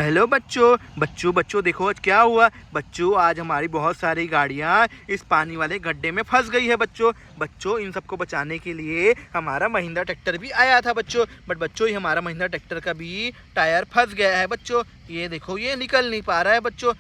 Hello बच्चों बच्चों बच्चों देखो आज क्या हुआ। बच्चों आज हमारी बहुत सारी गाड़ियाँ इस पानी वाले गड्ढे में फंस गई है। बच्चों इन सबको बचाने के लिए हमारा महिंद्रा ट्रैक्टर भी आया था बच्चों। बट बच्चों ये हमारा महिंद्रा ट्रैक्टर का भी टायर फंस गया है बच्चों। ये देखो ये निकल नहीं पा रहा है बच्चों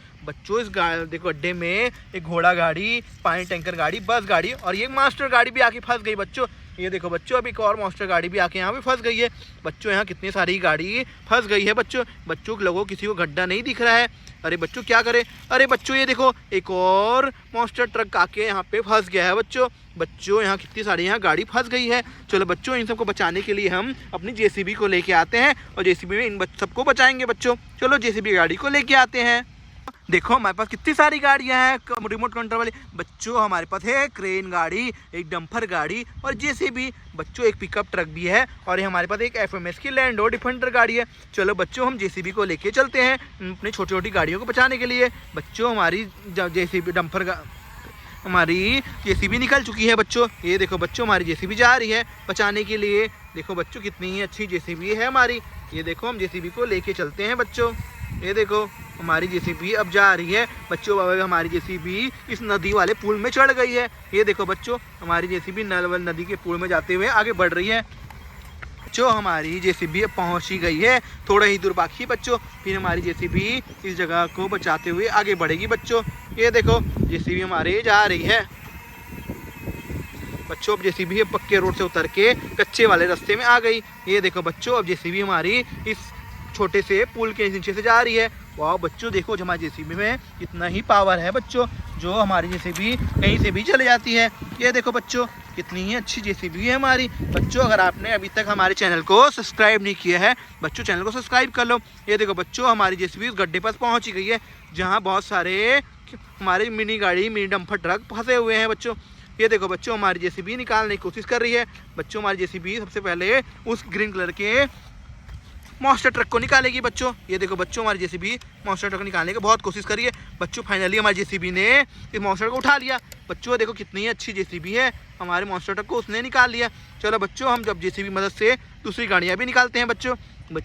इस देखो गड्ढे में एक घोड़ा गाड़ी, पानी टैंकर गाड़ी, बस गाड़ी और ये मास्टर गाड़ी भी आके फंस गई बच्चों। ये देखो बच्चों अभी एक और मास्टर गाड़ी भी आके यहाँ भी फंस गई है बच्चों। यहाँ कितनी सारी गाड़ी फंस गई है बच्चों लोगों किसी को गड्ढा नहीं दिख रहा है। अरे बच्चों क्या करें। अरे बच्चों ये देखो एक और मास्टर ट्रक आके यहाँ पे फंस गया है बच्चों यहाँ कितनी सारी यहाँ गाड़ी फंस गई है। चलो बच्चों इन सबको बचाने के लिए हम अपनी जेसीबी को लेके आते हैं और जेसीबी में इन सबको बचाएंगे बच्चों। चलो जेसीबी गाड़ी को लेके आते हैं। देखो हमारे पास कितनी सारी गाड़ियां हैं रिमोट कंट्रोल वाली बच्चों। हमारे पास है क्रेन गाड़ी, एक डंपर गाड़ी और जेसीबी बच्चों, एक पिकअप ट्रक भी है और ये हमारे पास एक एफएमएस की लैंड रोवर डिफेंडर गाड़ी है। चलो बच्चों हम जेसीबी को लेके चलते हैं अपनी छोटी छोटी गाड़ियों को बचाने के लिए बच्चों। हमारी जेसीबी हमारी जेसीबी निकल चुकी है बच्चों। ये देखो बच्चों हमारी जेसीबी जा रही है बचाने के लिए। देखो बच्चों कितनी ही अच्छी जेसीबी है हमारी। ये देखो हम जेसीबी को लेके चलते हैं बच्चों। ये देखो हमारी जेसीबी अब जा रही है बच्चों। हमारी जेसीबी इस नदी वाले पुल में चढ़ गई है। ये देखो बच्चों हमारी जेसीबी नदी के पुल में जाते हुए आगे बढ़ रही है बच्चों। हमारी जेसीबी अब पहुंच ही गई है, थोड़ा ही दूर बाकी बच्चों, फिर हमारी जेसीबी इस जगह को बचाते हुए आगे बढ़ेगी बच्चों। ये देखो जेसीबी हमारी जा रही है बच्चों। अब जेसीबी पक्के रोड से उतर के कच्चे वाले रास्ते में आ गई। ये देखो बच्चों अब जेसीबी हमारी इस छोटे से पुल के नीचे से जा रही है। वाह बच्चों देखो हमारी जेसीबी में कितना ही पावर है बच्चों, जो हमारी जेसीबी कहीं से भी चले जाती है। ये देखो बच्चों कितनी ही अच्छी जेसीबी है हमारी बच्चों। अगर आपने अभी तक हमारे चैनल को सब्सक्राइब नहीं किया है बच्चों, चैनल को सब्सक्राइब कर लो। ये देखो बच्चों हमारी जेसीबी उस गड्ढे पर पहुंच गई है जहाँ बहुत सारे हमारे मिनी गाड़ी, मिनी डंपर ट्रक फंसे हुए हैं बच्चों। ये देखो बच्चों हमारी जेसीबी निकालने की कोशिश कर रही है बच्चों। हमारी जेसीबी सबसे पहले उस ग्रीन कलर के मॉन्स्टर ट्रक को निकालेगी बच्चों। ये देखो बच्चों हमारी जेसीबी मॉन्स्टर ट्रक को निकालने की बहुत कोशिश करी है बच्चों। फाइनली हमारी जेसीबी ने इस मॉन्स्टर को उठा लिया बच्चों। देखो कितनी अच्छी जेसीबी है हमारे मॉन्स्टर ट्रक को उसने निकाल लिया। चलो बच्चों हम जब जेसीबी मदद से दूसरी गाड़ियाँ भी निकालते हैं बच्चों।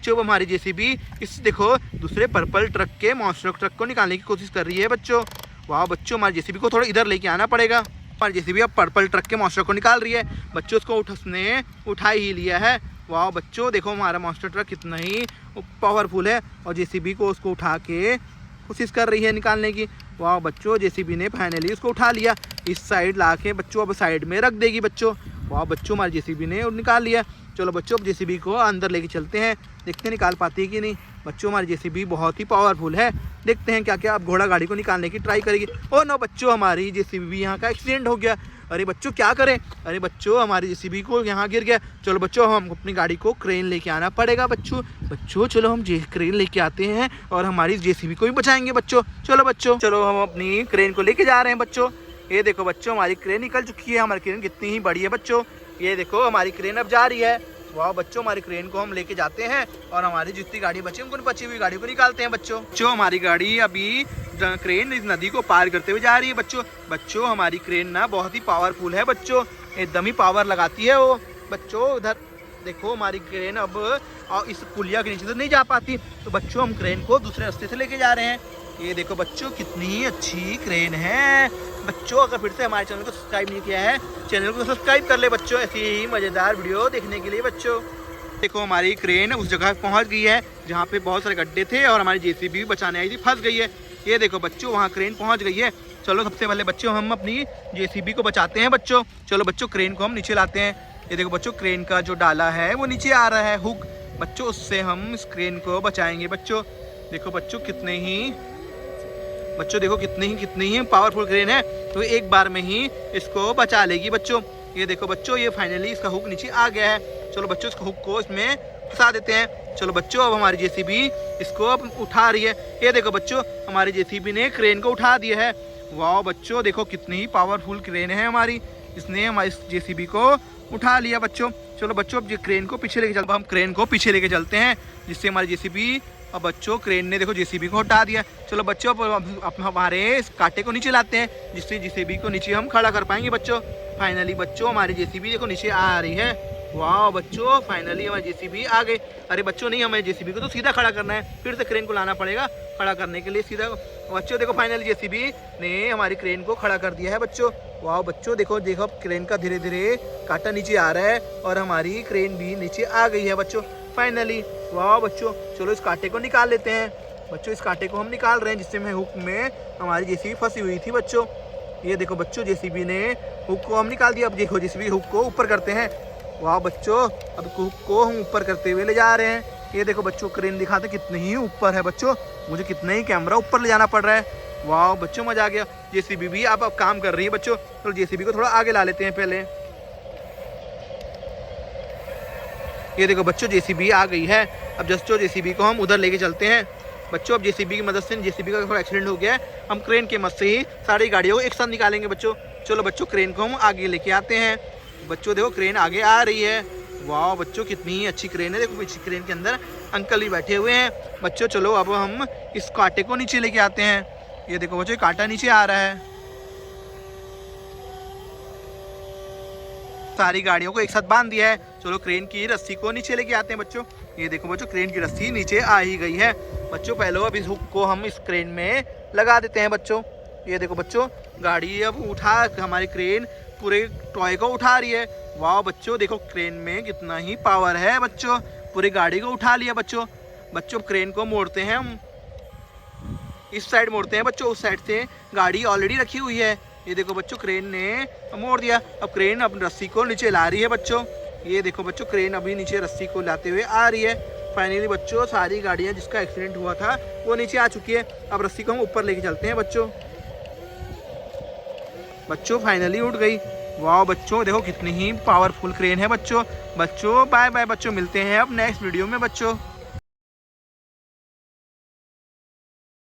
अब हमारी जेसीबी इस देखो दूसरे पर्पल ट्रक के मॉन्स्टर ट्रक को निकालने की कोशिश कर रही है बच्चों। वाह बच्चों हमारी जेसीबी को थोड़ा इधर लेके आना पड़ेगा। हमारी जेसीबी अब पर्पल ट्रक के मॉन्स्टर को निकाल रही है बच्चों। उसको उसने उठा ही लिया है। वाह बच्चों देखो हमारा मॉन्स्टर ट्रक कितना ही पावरफुल है और जेसीबी को उसको उठा के कोशिश कर रही है निकालने की। वाह बच्चों जेसीबी ने फाइनली उसको उठा लिया, इस साइड ला के बच्चों अब साइड में रख देगी बच्चों। वाह बच्चों हमारी जेसीबी ने निकाल लिया। चलो बच्चों अब जेसीबी को अंदर लेके चलते हैं, देखते हैं निकाल पाती है कि नहीं बच्चों। हमारी जेसीबी बहुत ही पावरफुल है, देखते हैं क्या क्या अब घोड़ा गाड़ी को निकालने की ट्राई करेगी। ओ नो बच्चों हमारी जेसीबी यहाँ का एक्सीडेंट हो गया। अरे बच्चों क्या करें। अरे बच्चों हमारी जेसीबी को यहाँ गिर गया। चलो बच्चों हम अपनी गाड़ी को क्रेन लेके आना पड़ेगा बच्चों। चलो हम क्रेन लेके आते हैं और हमारी जेसीबी को भी बचाएंगे बच्चों। चलो हम अपनी क्रेन को लेके जा रहे हैं बच्चों। ये देखो बच्चों हमारी क्रेन निकल चुकी है। हमारी क्रेन कितनी ही बड़ी है बच्चों। ये देखो हमारी क्रेन अब जा रही है। वाह बच्चों हमारी क्रेन को हम लेके जाते हैं और हमारी जितनी गाड़ी बची उनको बची हुई गाड़ी को निकालते हैं बच्चों। हमारी गाड़ी अभी क्रेन इस नदी को पार करते हुए जा रही है बच्चों। हमारी क्रेन ना बहुत ही पावरफुल है बच्चों, एकदम ही पावर लगाती है वो बच्चों। उधर देखो हमारी क्रेन अब इस पुलिया के नीचे से नहीं जा पाती, तो बच्चों हम क्रेन को दूसरे रास्ते से लेके जा रहे हैं। ये देखो बच्चों कितनी अच्छी क्रेन है बच्चों। अगर फिर से हमारे चैनल को सब्सक्राइब नहीं किया है, चैनल को सब्सक्राइब कर ले बच्चों, ऐसी ही मज़ेदार वीडियो देखने के लिए बच्चों। देखो हमारी क्रेन उस जगह पहुंच गई है जहाँ पे बहुत सारे गड्ढे थे और हमारी जेसीबी भी बचाने आई थी, फंस गई है। ये देखो बच्चों वहाँ क्रेन पहुँच गई है। चलो सबसे पहले बच्चों हम अपनी जेसीबी को बचाते हैं बच्चों। चलो बच्चों क्रेन को हम नीचे लाते हैं। ये देखो बच्चों क्रेन का जो डाला है वो नीचे आ रहा है हुक बच्चों, उससे हम इस क्रेन को बचाएंगे बच्चों। देखो बच्चों देखो कितनी ही पावरफुल क्रेन है, तो एक बार में ही इसको बचा लेगी बच्चों। ये देखो बच्चों ये फाइनली इसका हुक नीचे आ गया है। चलो बच्चों इसका हुक को इसमें फंसा देते हैं। चलो बच्चों अब हमारी जेसीबी इसको अब उठा रही है। ये देखो बच्चों हमारी जेसीबी ने क्रेन को उठा दिया है। वाह बच्चों देखो कितनी ही पावरफुल क्रेन है हमारी, इसने हमारी जेसीबी को उठा लिया बच्चों। चलो बच्चों अब क्रेन को पीछे लेके चलते हैं, हम क्रेन को पीछे लेके चलते हैं जिससे हमारी जेसीबी अब बच्चों क्रेन ने देखो जेसीबी को हटा दिया। चलो बच्चों अब हमारे इस कांटे को नीचे लाते हैं जिससे जेसीबी को नीचे हम खड़ा कर पाएंगे बच्चों। फाइनली बच्चों हमारी जेसीबी देखो नीचे आ रही है। वाह बच्चों, फाइनली हमारी जेसीबी आ गई। अरे बच्चों नहीं, हमें जेसीबी को तो सीधा खड़ा करना है, फिर से क्रेन को लाना पड़ेगा खड़ा करने के लिए सीधा। बच्चों देखो फाइनली जेसीबी ने हमारी क्रेन को खड़ा कर दिया है बच्चों। वाह बच्चों देखो देखो क्रेन का धीरे धीरे कांटा नीचे आ रहा है और हमारी क्रेन भी नीचे आ गई है बच्चों फाइनली। वाह बच्चों, चलो इस कांटे को निकाल लेते हैं बच्चों। इस कांटे को हम निकाल रहे हैं जिससे में हुक में हमारी जेसीबी फंसी हुई थी बच्चों। ये देखो बच्चों, जेसीबी ने हुक को हम निकाल दिया। अब देखो जेसीबी हुक को ऊपर करते हैं। वाह बच्चों, अब हुक को हम ऊपर करते हुए ले जा रहे हैं। ये देखो बच्चों, क्रेन दिखाते कितनी ही ऊपर है बच्चों, मुझे कितना ही कैमरा ऊपर ले जाना पड़ रहा है। वाह बच्चों, मजा आ गया। जेसीबी भी अब काम कर रही है बच्चों। तो जेसीबी को थोड़ा आगे ला लेते हैं पहले। ये देखो बच्चों, जेसीबी आ गई है। अब जस्टो जेसीबी को हम उधर लेके चलते हैं बच्चों। अब जेसीबी की मदद से, जेसीबी का थोड़ा एक्सीडेंट हो गया है, हम क्रेन के मदद से ही सारी गाड़ियों को एक साथ निकालेंगे बच्चों। चलो बच्चों, क्रेन को हम आगे लेके आते हैं बच्चों। देखो क्रेन आगे आ रही है। वाह बच्चों, कितनी ही अच्छी क्रेन है। देखो पीछे क्रेन के अंदर अंकल भी बैठे हुए हैं बच्चों। चलो अब हम इस कांटे को नीचे लेके आते हैं। ये देखो बच्चों, कांटा नीचे आ रहा है। सारी गाड़ियों को एक साथ बांध दिया है। चलो क्रेन की रस्सी को नीचे लेके आते हैं बच्चों। ये देखो बच्चों, क्रेन की रस्सी नीचे आ ही गई है बच्चों। पहले अब इस हुक को हम इस क्रेन में लगा देते हैं बच्चों। ये देखो बच्चों, गाड़ी अब उठा, हमारी क्रेन पूरे टॉय को उठा रही है। वाह बच्चों, देखो क्रेन में कितना ही पावर है बच्चों, पूरी गाड़ी को उठा लिया बच्चों। बच्चों क्रेन को मोड़ते हैं हम, इस साइड मोड़ते हैं बच्चों, उस साइड से गाड़ी ऑलरेडी रखी हुई है। ये देखो बच्चों, क्रेन ने मोड़ दिया। अब क्रेन अपनी रस्सी को नीचे ला रही है बच्चों। ये देखो बच्चों, क्रेन अभी नीचे रस्सी को लाते हुए आ रही है। फाइनली बच्चों, सारी गाड़ियां जिसका एक्सीडेंट हुआ था वो नीचे आ चुकी है। अब रस्सी को हम ऊपर लेके चलते हैं बच्चों। बच्चों फाइनली उठ गई। वाह बच्चों, देखो कितनी ही पावरफुल क्रेन है बच्चों। बच्चों बाय बाय बच्चों, मिलते हैं अब नेक्स्ट वीडियो में बच्चों।